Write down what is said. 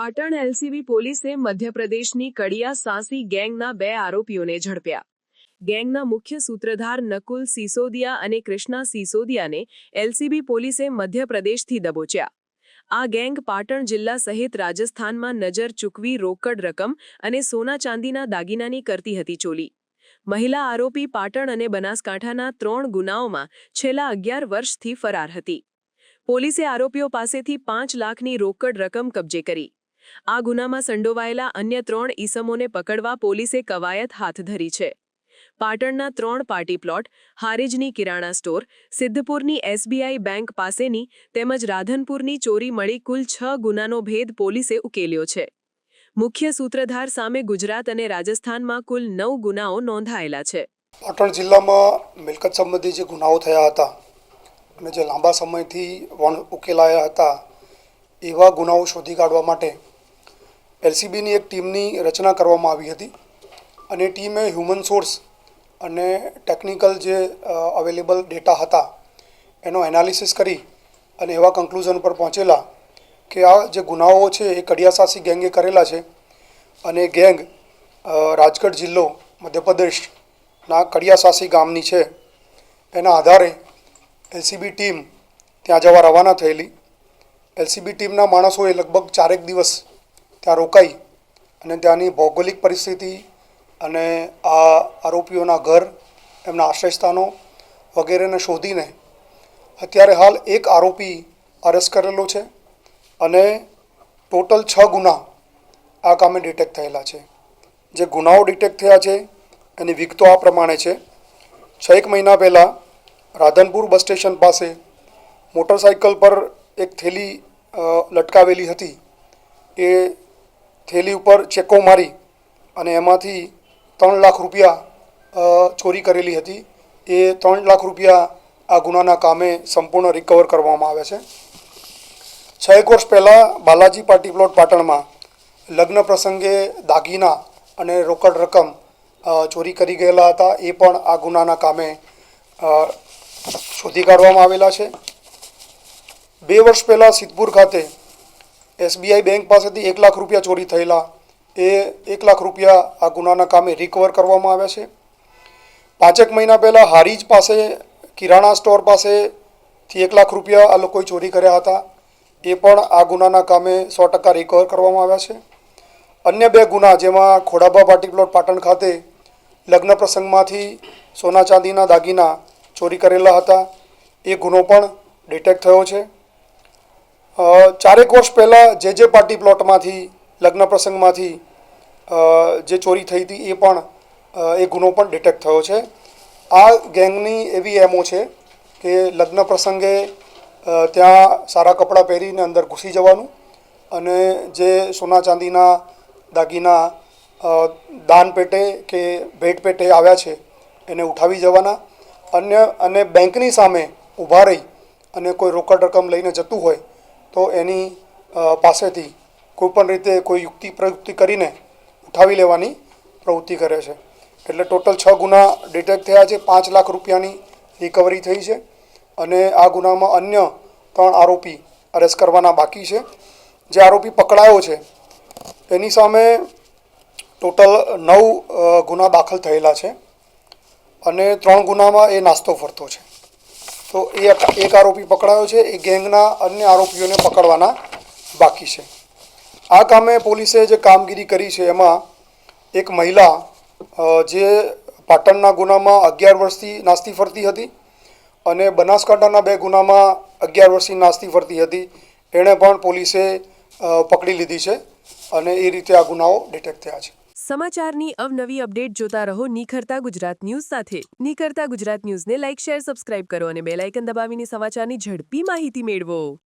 Patan LCB પોલીસે મધ્યપ્રદેશની કડિયા સાંસી ગેંગના 2 આરોપીઓને ઝડપ્યા. ગેંગના મુખ્ય સૂત્રધાર નકુલ સિસોદિયા અને કૃષ્ણા સિસોદિયાને એલસીબી પોલીસે મધ્યપ્રદેશથી દબોચ્યા. આ ગેંગ પાટણ જિલ્લા સહિત રાજસ્થાનમાં નજર ચૂકવી રોકડ રકમ અને સોના ચાંદીના દાગીનાની કરતી હતી ચોરી. મહિલા આરોપી પાટણ અને બનાસકાંઠાના 3 ગુનાઓમાં છેલ્લા 11 વર્ષથી ફરાર હતી. પોલીસે આરોપીઓ પાસેથી 5 લાખની રોકડ રકમ કબજે કરી. આ ગુનામાં સંડોવાયેલા અન્ય 3 ઈસમોને પકડવા પોલીસે કવાયત હાથ ધરી છે. પાટણના 3 પાર્ટી પ્લોટ, હારીજની કિરાણા સ્ટોર, સિદ્ધપુરની એસબીઆઈ બેંક પાસેની તેમજ રાધનપુરની ચોરી મળી કુલ 6 ગુનાનો ભેદ પોલીસે ઉકેલ્યો છે. મુખ્ય સૂત્રધાર સામે ગુજરાત અને રાજસ્થાનમાં કુલ 9 ગુનાઓ નોંધાયેલા છે. પાટણ જિલ્લામાં મિલકત સંબંધી જે ગુનાઓ થયા હતા અને જે લાંબા સમયથી ઉકેલાયા હતા એવા ગુનાઓ શોધી કાઢવા માટે એલસીબીની એક ટીમની રચના કરવામાં આવી હતી અને ટીમે હ્યુમન સોર્સ અને ટેકનિકલ જે અવેલેબલ ડેટા હતા એનો એનાલિસિસ કરી અને એવા કન્ક્લુઝન પર પહોંચેલા કે આ જે ગુનાઓ છે એ કડિયાસાસી ગેંગે કરેલા છે અને ગેંગ રાજગઢ જિલ્લો મધ્યપ્રદેશના કડિયાસાસી ગામની છે. એના આધારે એલસીબી ટીમ ત્યાં જવા રવાના થયેલી. એલસીબી ટીમના માણસોએ લગભગ 4 દિવસ ત્યાં રોકાઈ અને ત્યાંની ભૌગોલિક પરિસ્થિતિ અને આ આરોપીઓના ઘર, એમના આશ્રયસ્થાનો વગેરેને શોધીને અત્યારે હાલ એક આરોપી અરેસ્ટ કરેલો છે અને ટોટલ 6 ગુના આ કામે ડિટેક્ટ થયેલા છે. જે ગુનાઓ ડિટેક્ટ થયા છે એની વિગતો આ પ્રમાણે છે. 6 મહિના પહેલાં રાધનપુર બસ સ્ટેશન પાસે મોટરસાઇકલ પર એક થેલી લટકાવેલી હતી. એ થેલી ઉપર ચેકો મારી અને એમાંથી 3 લાખ રૂપિયા ચોરી કરેલી હતી. એ 3 લાખ રૂપિયા આ ગુનાના કામે સંપૂર્ણ રિકવર કરવામાં આવે છે. 6 વર્ષ પહેલાં બાલાજી પાર્ટી પ્લોટ પાટણમાં લગ્ન પ્રસંગે દાગીના અને રોકડ રકમ ચોરી કરી ગયેલા હતા. એ પણ આ ગુનાના કામે શોધી કાઢવામાં આવેલા છે. 2 વર્ષ પહેલાં સિદ્ધપુર ખાતે એસબીઆઈ બેંક પાસેથી 1 લાખ રૂપિયા ચોરી થયેલા. એ 1 લાખ રૂપિયા આ ગુનાના કામે રિકવર કરવામાં આવ્યા છે. 5 મહિના પહેલાં હારીજ પાસે કિરાણા સ્ટોર પાસેથી 1 લાખ રૂપિયા આ લોકોએ ચોરી કર્યા હતા. એ પણ આ ગુનાના કામે 100% રિકવર કરવામાં આવ્યા છે. અન્ય 2 ગુના જેમાં ખોડાબા પાર્ટી પ્લોટ પાટણ ખાતે લગ્ન પ્રસંગમાંથી સોના ચાંદીના દાગીના ચોરી કરેલા હતા. એ ગુનો પણ ડિટેક્ટ થયો છે. 4 વર્ષ પહેલાં જે પાર્ટી પ્લોટમાંથી લગ્ન પ્રસંગમાંથી જે ચોરી થઈ હતી એ પણ એ ગુનો પણ ડિટેક્ટ થયો છે. આ ગેંગની એવી એમો છે કે લગ્ન પ્રસંગે ત્યાં સારા કપડાં પહેરીને અંદર ઘૂસી જવાનું અને જે સોના ચાંદીના દાગીના દાન પેટે કે ભેટ પેટે આવ્યા છે એને ઉઠાવી જવાના. અને બેંકની સામે ઊભા રહી અને કોઈ રોકડ રકમ લઈને જતું હોય તો એની પાસેથી કોઈપણ રીતે કોઈ યુક્તિ પ્રયુક્તિ કરીને ઉઠાવી લેવાની પ્રવૃત્તિ કરે છે. એટલે ટોટલ 6 ગુના ડિટેક્ટ થયા છે. 5 લાખ રૂપિયાની રિકવરી થઈ છે અને આ ગુનામાં અન્ય 3 આરોપી અરેસ્ટ કરવાના બાકી છે. જે આરોપી પકડાયો છે એની સામે ટોટલ 9 ગુના દાખલ થયેલા છે અને 3 ગુનામાં એ નાસ્તો ફરતો છે. તો એ એક આરોપી પકડાયો છે. એ ગેંગના અન્ય આરોપીઓને પકડવાના બાકી છે. આ કામે પોલીસે જે કામગીરી કરી છે એમાં એક મહિલા જે પાટણના ગુનામાં 11 વર્ષથી નાસ્તી ફરતી હતી અને બનાસકાંઠાના 2 ગુનામાં 11 વર્ષથી નાસ્તી ફરતી હતી. એણે પણ પોલીસે પકડી લીધી છે અને એ રીતે આ ગુનાઓ ડિટેક્ટ થયા છે. સમાચારની અવનવી અપડેટ જોતા રહો નિખરતા ગુજરાત ન્યૂઝ સાથે. નિખરતા ગુજરાત ન્યૂઝને લાઇક, શેર, સબસ્ક્રાઇબ કરો અને બેલ આઇકન દબાવીને સમાચારની ઝડપી માહિતી મેળવો.